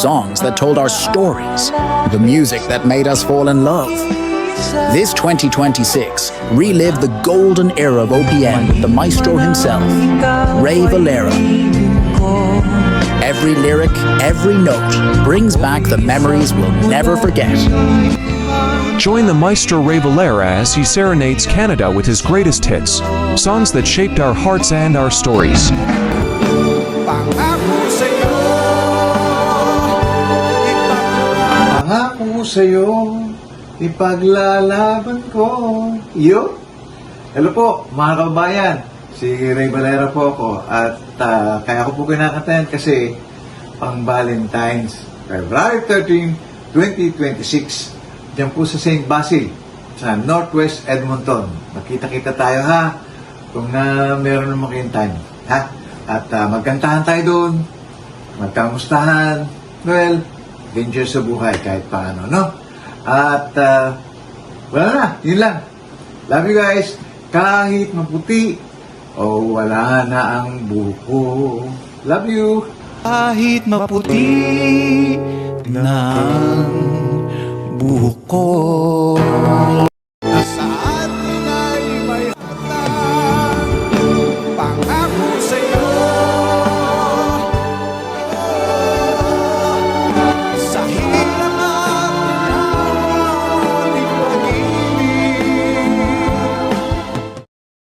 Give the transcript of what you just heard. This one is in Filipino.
songs that told our stories, the music that made us fall in love. This 2026, relive the golden era of OPM with the maestro himself, Ray Valera. Every lyric, every note brings back the memories we'll never forget. Join the maestro Ray Valera as he serenades Canada with his greatest hits, songs that shaped our hearts and our stories. Pangako sa'yo, ipaglalaban ko. Yo! Hello po, mga kababayan. Si Ray Valera po ako. At kaya ko po kinakatayan kasi pang Valentine's, February 13, 2026. Diyan po sa St. Basil, sa Northwest Edmonton. Magkita-kita tayo ha, kung meron naman kayong time. Ha? At magkantahan tayo doon, magkamustahan. Well, enjoy sa buhay kahit paano, no? At wala na, yun lang. Love you guys. Kahit maputi o wala na ang buko. Love you. Kahit maputi ng buhok ko.